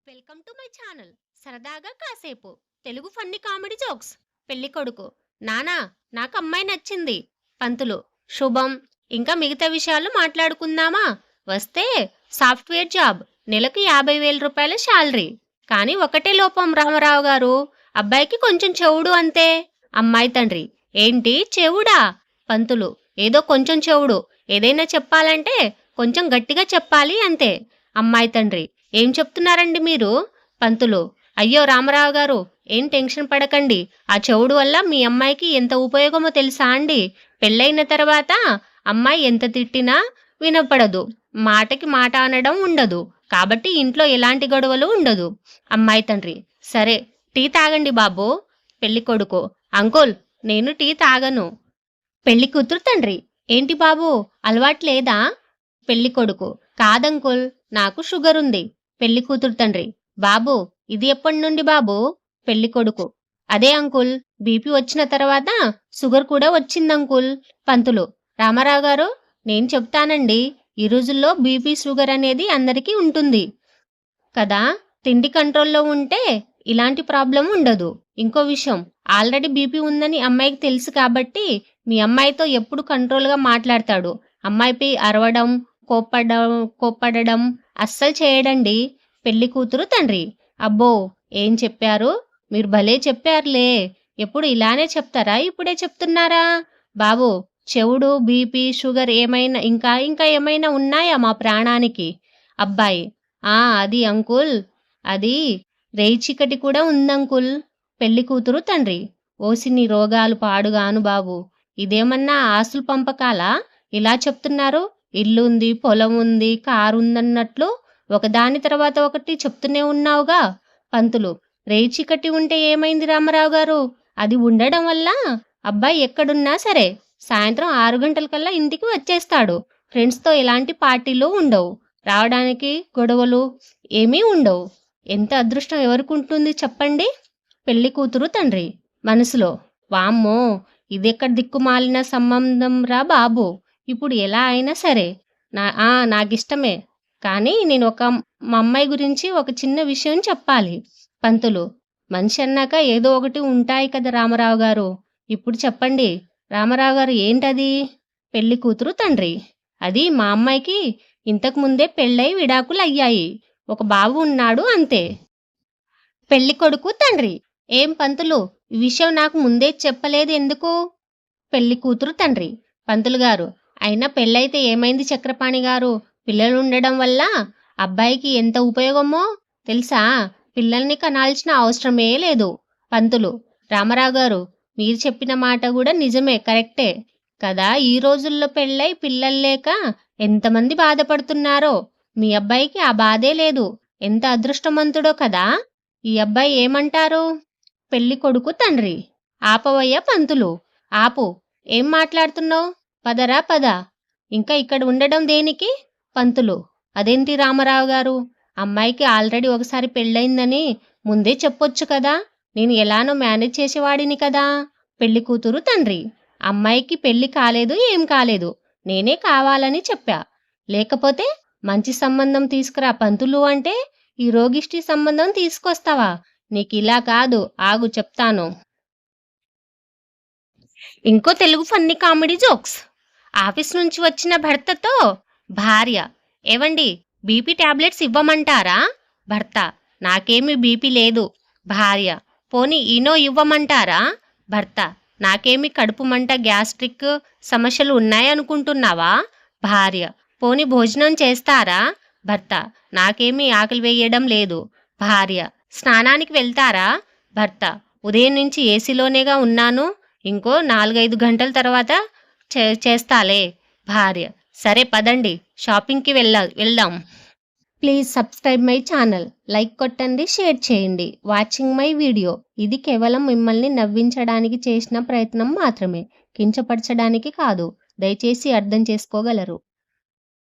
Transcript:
Welcome to my channel సరదాగా కాసేపు Telugu funny comedy jokes. పెళ్లి కొడుకు: నానా, నాకు అమ్మాయి నచ్చింది. పంతులు: శుభం. ఇంకా మిగతా విషయాలు మాట్లాడుకుందామా? వస్తే సాఫ్ట్వేర్ జాబ్, నెలకు 50,000 రూపాయల శాలరీ. కానీ ఒకటే లోపం రామారావు గారు, అబ్బాయికి కొంచెం చెవుడు అంతే. అమ్మాయి తండ్రి: ఏంటి చెవుడా? పంతులు: ఏదో కొంచెం చెవుడు, ఏదైనా చెప్పాలంటే కొంచెం గట్టిగా చెప్పాలి అంతే. అమ్మాయి తండ్రి: ఏం చెప్తున్నారండి మీరు? పంతులు: అయ్యో రామారావు గారు, ఏం టెన్షన్ పడకండి. ఆ చెవుడు వల్ల మీ అమ్మాయికి ఎంత ఉపయోగమో తెలుసా అండి? పెళ్ళైన తర్వాత అమ్మాయి ఎంత తిట్టినా వినపడదు, మాటకి మాట అనడం ఉండదు. కాబట్టి ఇంట్లో ఎలాంటి గొడవలు ఉండదు. అమ్మాయి తండ్రి: సరే, టీ తాగండి బాబు. పెళ్లి కొడుకు: అంకుల్, నేను టీ తాగను. పెళ్లి కూతురు తండ్రి: ఏంటి బాబు, అలవాట్లేదా? పెళ్లి కొడుకు: కాదంకుల్, నాకు షుగర్ ఉంది. పెళ్లి కూతురు తండ్రి: బాబు, ఇది ఎప్పటి నుండి బాబు? పెళ్లి కొడుకు: అదే అంకుల్, బీపీ వచ్చిన తర్వాత షుగర్ కూడా వచ్చిందంకుల్. పంతులు: రామారావు గారు, నేను చెప్తానండి, ఈ రోజుల్లో బీపీ షుగర్ అనేది అందరికీ ఉంటుంది కదా. తిండి కంట్రోల్లో ఉంటే ఇలాంటి ప్రాబ్లం ఉండదు. ఇంకో విషయం, ఆల్రెడీ బీపీ ఉందని అమ్మాయికి తెలుసు కాబట్టి మీ అమ్మాయితో ఎప్పుడు కంట్రోల్గా మాట్లాడతాడు. అమ్మాయిపై అరవడం, కోప్పడడం అస్సలు చేయడండి. పెళ్లి కూతురు తండ్రి: అబ్బో, ఏం చెప్పారు మీరు, భలే చెప్పారులే. ఎప్పుడు ఇలానే చెప్తారా, ఇప్పుడే చెప్తున్నారా? బాబు, చెవుడు, బీపీ, షుగర్ ఏమైనా ఇంకా ఇంకా ఏమైనా ఉన్నాయా మా ప్రాణానికి? అబ్బాయి: అది అంకుల్, అది రేయిచికటి కూడా ఉందంకుల్. పెళ్లి కూతురు తండ్రి: ఓసిని రోగాలు పాడుగాను బాబు, ఇదేమన్నా ఆస్తుల పంపకాలా ఇలా చెప్తున్నారు? ఇల్లు ఉంది, పొలం ఉంది, కారు ఉందన్నట్లు ఒకదాని తర్వాత ఒకటి చెప్తూనే ఉన్నావుగా. పంతులు: రేయిచికటి ఉంటే ఏమైంది రామారావు గారు? అది ఉండడం వల్ల అబ్బాయి ఎక్కడున్నా సరే సాయంత్రం 6 గంటలకల్లా ఇంటికి వచ్చేస్తాడు. ఫ్రెండ్స్తో ఎలాంటి పార్టీలు ఉండవు, రావడానికి గొడవలు ఏమీ ఉండవు. ఎంత అదృష్టం ఎవరికి ఉంటుంది చెప్పండి. పెళ్లి కూతురు తండ్రి మనసులో: వామ్మో, ఇదెక్కడ దిక్కుమాలిన సంబంధం రా బాబు. ఇప్పుడు ఎలా అయినా సరే నాకిష్టమే, కానీ నేను మా అమ్మాయి గురించి ఒక చిన్న విషయం చెప్పాలి. పంతులు: మనిషి అన్నాక ఏదో ఒకటి ఉంటాయి కదా రామారావు గారు, ఇప్పుడు చెప్పండి. రామారావు గారు: ఏంటది? పెళ్లి కూతురు తండ్రి: అది మా అమ్మాయికి ఇంతకు ముందే పెళ్ళై విడాకులు అయ్యాయి, ఒక బాబు ఉన్నాడు అంతే. పెళ్లి కొడుకు తండ్రి: ఏం పంతులు, ఈ విషయం నాకు ముందే చెప్పలేదు ఎందుకు? పెళ్లి కూతురు తండ్రి: పంతులు గారు, అయినా పెళ్ళైతే ఏమైంది చక్రపాణి గారు, పిల్లలు ఉండడం వల్ల అబ్బాయికి ఎంత ఉపయోగమో తెలుసా? పిల్లల్ని కనాల్సిన అవసరమే లేదు. పంతులు: రామారావు గారు, మీరు చెప్పిన మాట కూడా నిజమే, కరెక్టే కదా. ఈ రోజుల్లో పెళ్ళై పిల్లలు లేక ఎంతమంది బాధపడుతున్నారో. మీ అబ్బాయికి ఆ బాధే లేదు, ఎంత అదృష్టవంతుడో కదా. ఈ అబ్బాయి ఏమంటారు? పెళ్లి కొడుకు తండ్రి: ఆపవయ్య పంతులు, ఆపు. ఏం మాట్లాడుతున్నావు? పదరా పద, ఇంకా ఇక్కడ ఉండడం దేనికి? పంతులు: అదేంటి రామారావు గారు, అమ్మాయికి ఆల్రెడీ ఒకసారి పెళ్ళయిందని ముందే చెప్పొచ్చు కదా, నేను ఎలానో మేనేజ్ చేసేవాడిని కదా. పెళ్లి కూతురు తండ్రి: అమ్మాయికి పెళ్లి కాలేదు, ఏం కాలేదు, నేనే కావాలని చెప్పా. లేకపోతే మంచి సంబంధం తీసుకురా పంతులు అంటే ఈ రోగిష్టి సంబంధం తీసుకొస్తావా? నీకు ఇలా కాదు, ఆగు చెప్తాను. ఇంకో Telugu funny comedy jokes. Office నుంచి వచ్చిన భర్తతో భార్య: ఏవండి, బీపీ టాబ్లెట్స్ ఇవ్వమంటారా? భర్త: నాకేమీ బీపీ లేదు. భార్య: పోనీ ఈనో ఇవ్వమంటారా? భర్త: నాకేమీ కడుపు మంట, గ్యాస్ట్రిక్ సమస్యలు ఉన్నాయనుకుంటున్నావా? భార్య: పోనీ భోజనం చేస్తారా? భర్త: నాకేమీ ఆకలి వేయడం లేదు. భార్య: స్నానానికి వెళ్తారా? భర్త: ఉదయం నుంచి ఏసీలోనేగా ఉన్నాను, ఇంకో 4-5 గంటల తర్వాత చేస్తాలే. భార్య: సరే పదండి, షాపింగ్కి వెళ్దాం. Please subscribe my channel, like కొట్టండి, షేర్ చేయండి. Watching my video. ఇది కేవలం మిమ్మల్ని నవ్వించడానికి చేసిన ప్రయత్నం మాత్రమే, కించపరచడానికి కాదు. దయచేసి అర్థం చేసుకోగలరు.